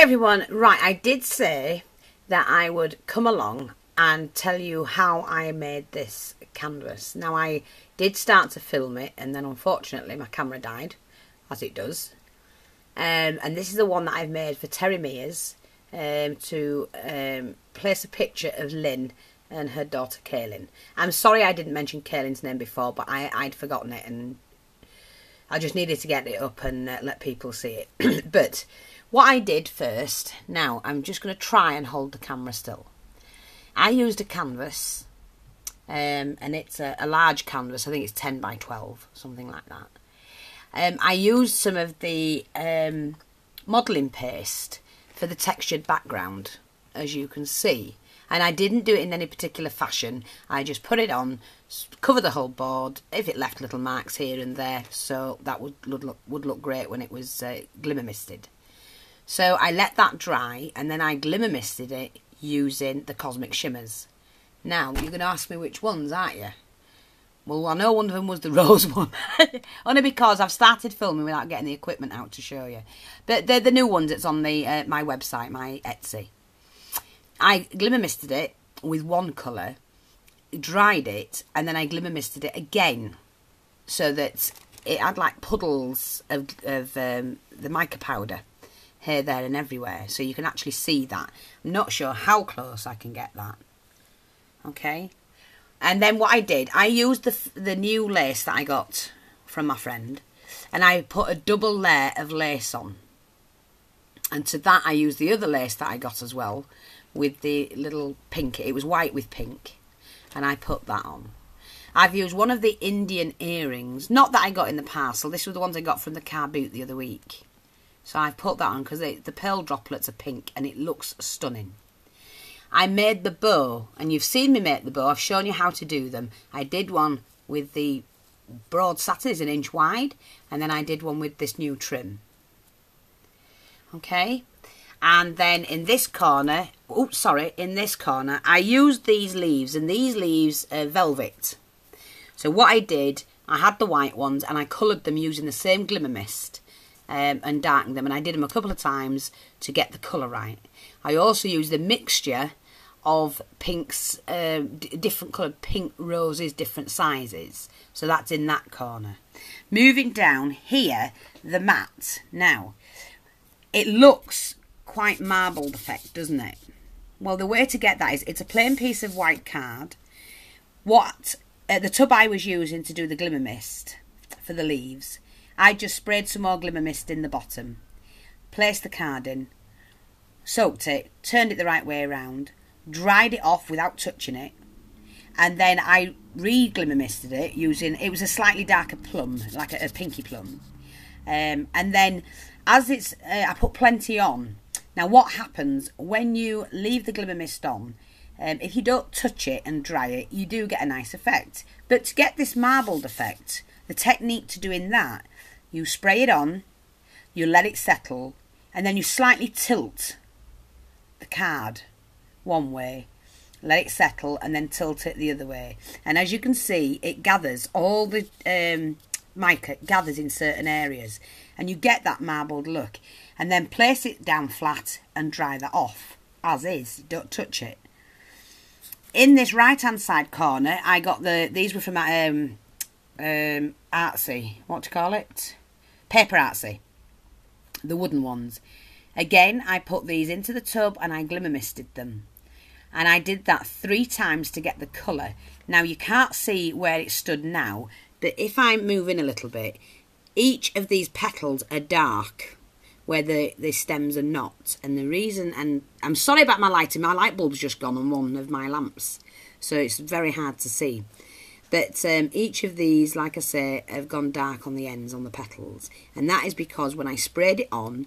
everyone, right, I did say that I would come along and tell you how I made this canvas. Now I did start to film it and then unfortunately my camera died, as it does. And this is the one that I've made for Terrie to place a picture of Lynn and her daughter Kaylin. I'm sorry I didn't mention Kaylin's name before, but I'd forgotten it and I just needed to get it up and let people see it. But what I did first, now I'm just going to try and hold the camera still. I used a canvas and it's a large canvas. I think it's 10 by 12, something like that. I used some of the modelling paste for the textured background, as you can see. And I didn't do it in any particular fashion. I just put it on, cover the whole board, if it left little marks here and there, so that would look great when it was glimmer misted. So I let that dry and then I glimmer misted it using the Cosmic Shimmers. Now, you're going to ask me which ones, aren't you? Well, I know one of them was the rose one. Only because I've started filming without getting the equipment out to show you. But they're the new ones that's on the my website, my Etsy. I glimmer misted it with one colour, dried it, and then I glimmer misted it again so that it had like puddles of the mica powder here, there and everywhere. So you can actually see that. I'm not sure how close I can get that. Okay. And then what I did, I used the new lace that I got from my friend and I put a double layer of lace on. And to that I used the other lace that I got as well, with the little pink. It was white with pink, and I put that on. I've used one of the Indian earrings, not that I got in the parcel. This was the ones I got from the car boot the other week. So I've put that on because the pearl droplets are pink and it looks stunning. I made the bow, and you've seen me make the bow. I've shown you how to do them. I did one with the broad satin, is 1 inch wide, and then I did one with this new trim. Okay. And then in this corner, in this corner, I used these leaves, and these leaves are velvet. So what I did, I had the white ones, and I coloured them using the same glimmer mist and darkened them, and I did them a couple of times to get the colour right. I also used the mixture of pinks, different coloured pink roses, different sizes. So that's in that corner. Moving down here, the mat. Now, it looks quite marbled effect, doesn't it? Well, the way to get that is, it's a plain piece of white card. The tub I was using to do the glimmer mist for the leaves, I just sprayed some more glimmer mist in the bottom, placed the card in, soaked it, turned it the right way around, dried it off without touching it, and then I re-glimmer misted it using, it was a slightly darker plum, like a pinky plum, and then as it's, I put plenty on. Now what happens when you leave the glimmer mist on, if you don't touch it and dry it, you do get a nice effect. But to get this marbled effect, the technique to doing that, you spray it on, you let it settle, and then you slightly tilt the card one way, let it settle, and then tilt it the other way. And as you can see, it gathers, all the mica gathers in certain areas, and you get that marbled look. And then place it down flat and dry that off as is. Don't touch it. In this right hand side corner, I got these were from Artsy, what to call it, Paper Artsy, the wooden ones. Again, I put these into the tub and I glimmer misted them, and I did that 3 times to get the colour. Now you can't see where it stood now, but if I move in a little bit, each of these petals are dark where the stems are not. And the reason, and I'm sorry about my lighting, my light bulb's just gone on one of my lamps, so it's very hard to see. But each of these, like I say, have gone dark on the ends, on the petals. And that is because when I sprayed it on,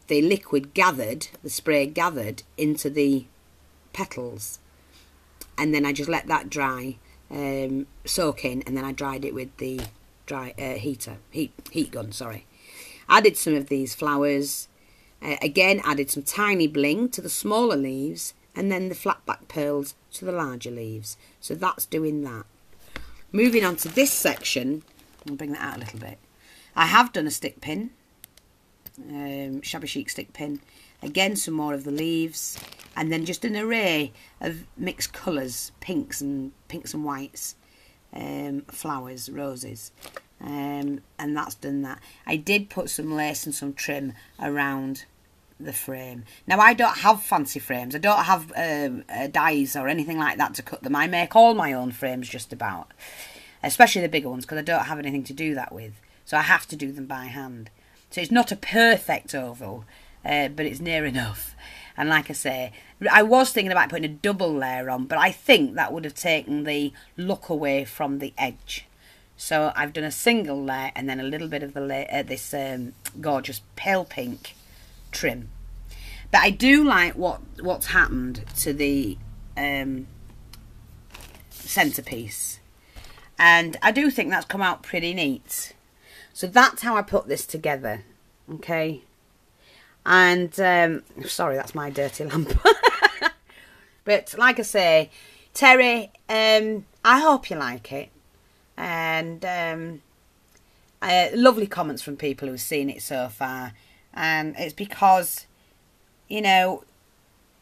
the liquid gathered, the spray gathered into the petals. And then I just let that dry, soak in, and then I dried it with the heat gun, sorry. Added some of these flowers, again added some tiny bling to the smaller leaves, and then the flat back pearls to the larger leaves. So that's doing that. Moving on to this section, I'll bring that out a little bit. I have done a stick pin, Shabby Chic stick pin. Again, some more of the leaves, and then just an array of mixed colours, pinks and whites, flowers, roses, and that's done that. I did put some lace and some trim around the frame. Now, I don't have fancy frames. I don't have dies or anything like that to cut them. I make all my own frames just about, especially the bigger ones, because I don't have anything to do that with. So I have to do them by hand. So it's not a perfect oval, but it's near enough. And like I say, I was thinking about putting a double layer on, but I think that would have taken the look away from the edge. So I've done a single layer and then a little bit of the this gorgeous pale pink trim. But I do like what's happened to the centerpiece, and I do think that's come out pretty neat. So that's how I put this together, okay? And sorry, that's my dirty lamp. But like I say, Terrie, I hope you like it. And lovely comments from people who've seen it so far. And it's because, you know,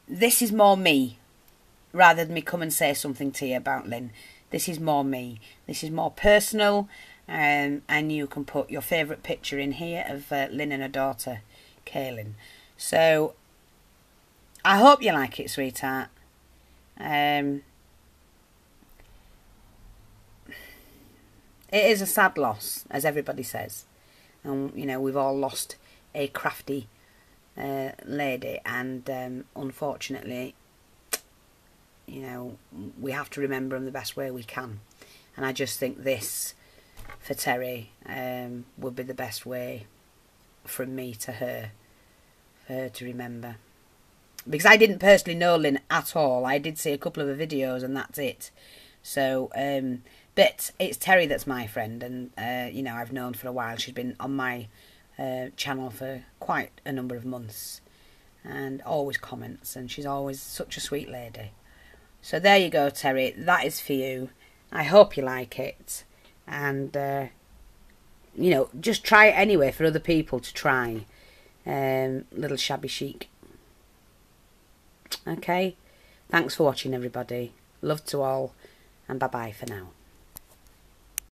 this is more me, rather than me come and say something to you about Lynn. This is more me. This is more personal. And you can put your favourite picture in here of Lynn and her daughter, Kaylin. So, I hope you like it, sweetheart. It is a sad loss, as everybody says. And, you know, we've all lost a crafty lady. And, unfortunately, you know, we have to remember them the best way we can. And I just think this, for Terrie, would be the best way from me to her, for her to remember. Because I didn't personally know Lynn at all. I did see a couple of her videos and that's it. So, but it's Terrie that's my friend, and, you know, I've known for a while. She's been on my channel for quite a number of months and always comments, and she's always such a sweet lady. So there you go, Terrie. That is for you. I hope you like it. And, you know, just try it anyway for other people to try. Little Shabby Chic. Okay? Thanks for watching, everybody. Love to all, and bye-bye for now.